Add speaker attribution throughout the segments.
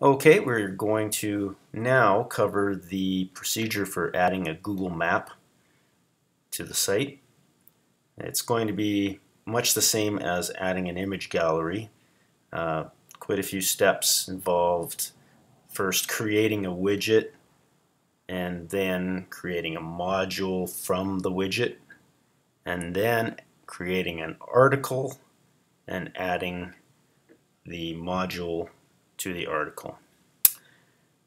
Speaker 1: Okay, we're going to now cover the procedure for adding a Google map to the site. It's going to be much the same as adding an image gallery. Quite a few steps involved. First, creating a widget, and then creating a module from the widget, and then creating an article and adding the module to the article.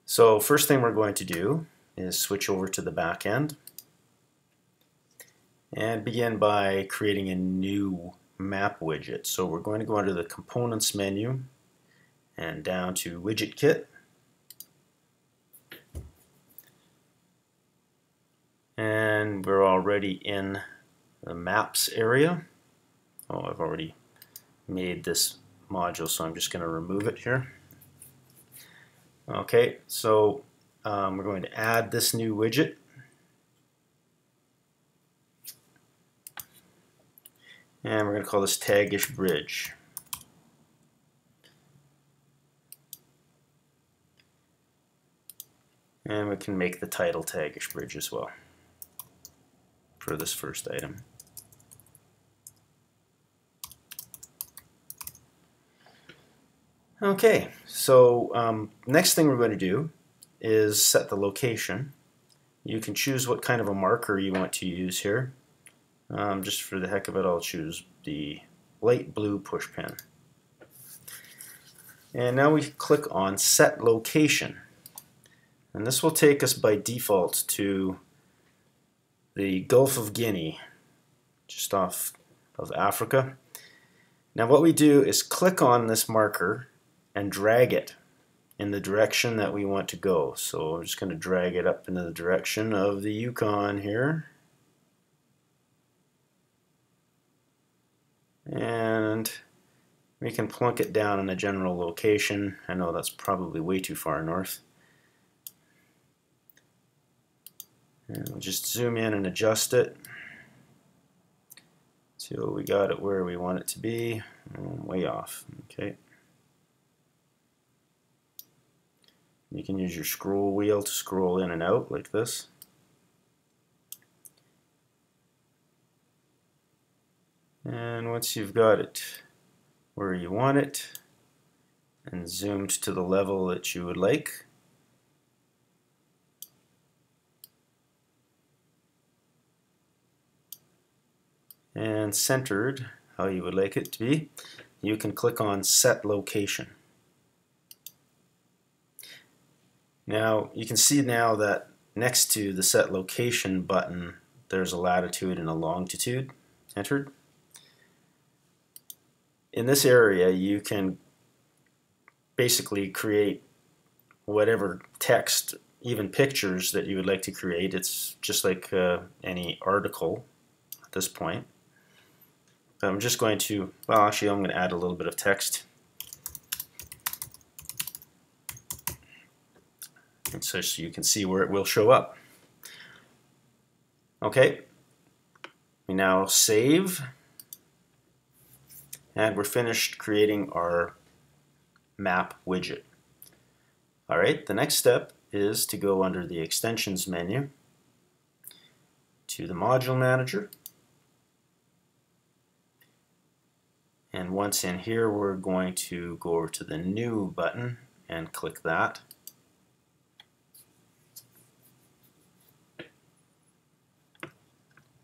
Speaker 1: So first thing we're going to do is switch over to the back end and begin by creating a new map widget. So we're going to go under the Components menu and down to Widget Kit. And we're already in the Maps area. Oh, I've already made this module, so I'm just going to remove it here. Okay, so we're going to add this new widget. And we're going to call this Tagish Bridge. And we can make the title Tagish Bridge as well for this first item. Okay, so next thing we're going to do is set the location. You can choose what kind of a marker you want to use here. Just for the heck of it, I'll choose the light blue push pen. And now we click on Set Location. And this will take us by default to the Gulf of Guinea, just off of Africa. Now what we do is click on this marker and drag it in the direction that we want to go. So I'm just going to drag it up into the direction of the Yukon here. And we can plunk it down in a general location. I know that's probably way too far north. And we'll just zoom in and adjust it till we got it where we want it to be. Way off. Okay. You can use your scroll wheel to scroll in and out like this. And once you've got it where you want it and zoomed to the level that you would like, and centered how you would like it to be, you can click on Set Location. Now you can see now that next to the Set Location button there's a latitude and a longitude entered. In this area you can basically create whatever text, even pictures that you would like to create. It's just like any article at this point. I'm just going to, well actually I'm going to add a little bit of text. And so you can see where it will show up. Okay, we now save, and we're finished creating our map widget. Alright, the next step is to go under the Extensions menu to the Module Manager. And once in here, we're going to go over to the New button and click that.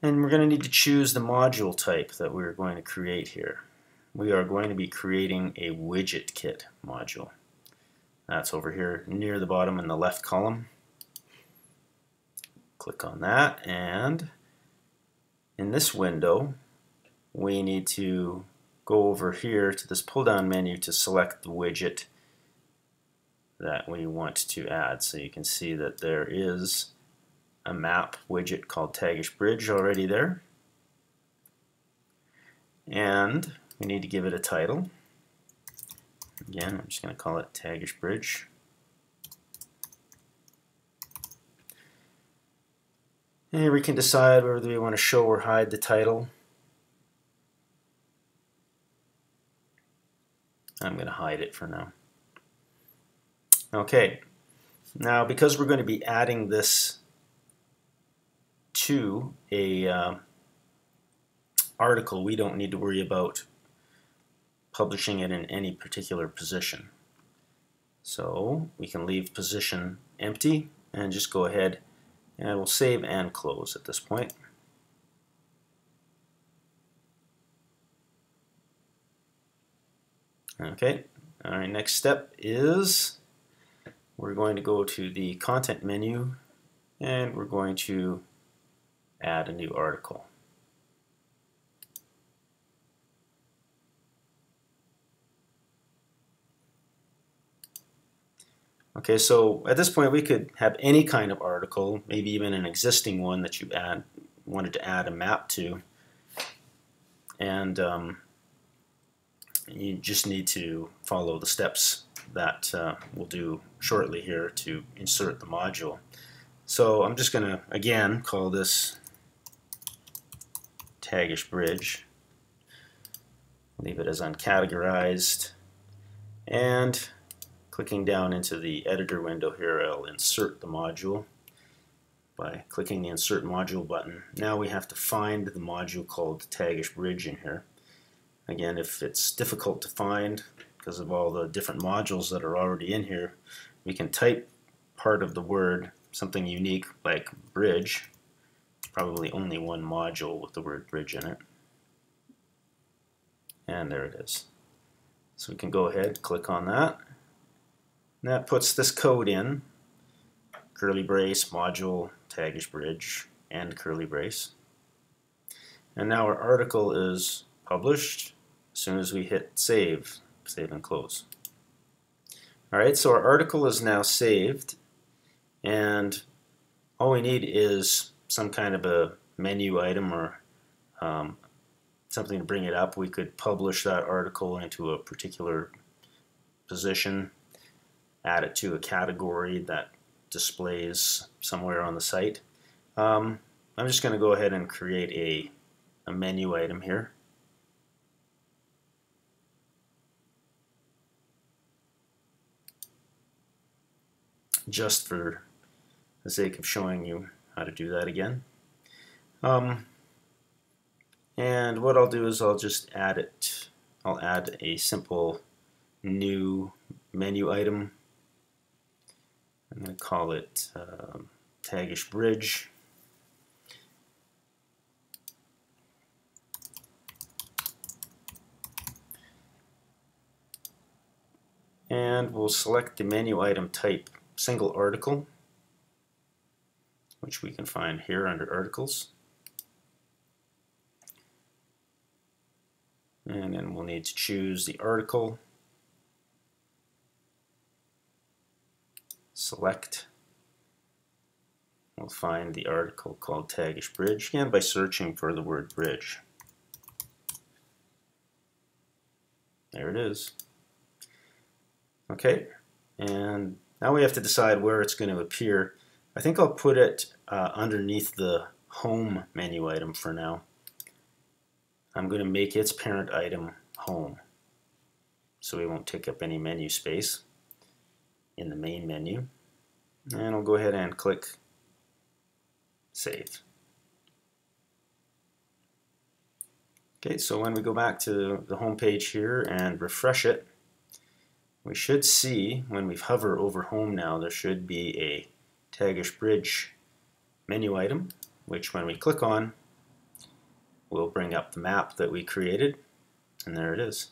Speaker 1: And we're going to need to choose the module type that we're going to create here. We are going to be creating a widget kit module. That's over here near the bottom in the left column. Click on that, and in this window we need to go over here to this pull down menu to select the widget that we want to add. So you can see that there is a map widget called Tagish Bridge already there, and we need to give it a title. Again, I'm just going to call it Tagish Bridge. And here we can decide whether we want to show or hide the title. I'm going to hide it for now. Okay, now because we're going to be adding this to a article, we don't need to worry about publishing it in any particular position. So we can leave position empty and just go ahead and we'll save and close at this point. Okay, all right, next step is we're going to go to the content menu and we're going to add a new article. Okay, so at this point we could have any kind of article, maybe even an existing one that you wanted to add a map to, and you just need to follow the steps that we'll do shortly here to insert the module. So I'm just going to again call this Tagish Bridge, leave it as uncategorized, and clicking down into the editor window here, I'll insert the module by clicking the Insert Module button. Now we have to find the module called Tagish Bridge in here. Again, if it's difficult to find because of all the different modules that are already in here, we can type part of the word, something unique like bridge, probably only one module with the word bridge in it. And there it is. So we can go ahead, click on that. And that puts this code in, curly brace, module, Tagish Bridge, and curly brace. And now our article is published as soon as we hit save and close. Alright, so our article is now saved, and all we need is some kind of a menu item or something to bring it up. We could publish that article into a particular position, add it to a category that displays somewhere on the site. I'm just going to go ahead and create a menu item here. Just for the sake of showing you how to do that again. And what I'll do is I'll just add it. I'll add a simple new menu item. I'm going to call it Tagish Bridge. And we'll select the menu item type single article, which we can find here under articles. And then we'll need to choose the article, select. We'll find the article called Tagish Bridge, again by searching for the word bridge. There it is. Okay, and now we have to decide where it's going to appear. I think I'll put it underneath the home menu item for now. I'm going to make its parent item home, so we won't take up any menu space in the main menu. And I'll go ahead and click Save. Okay, so when we go back to the home page here and refresh it, we should see, when we hover over home now, there should be a Tagish Bridge menu item, which when we click on, will bring up the map that we created, and there it is.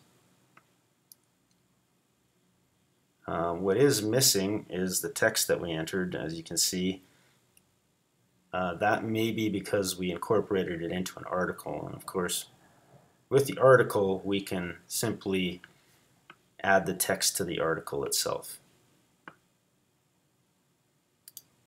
Speaker 1: What is missing is the text that we entered. As you can see, that may be because we incorporated it into an article, and of course with the article we can simply add the text to the article itself.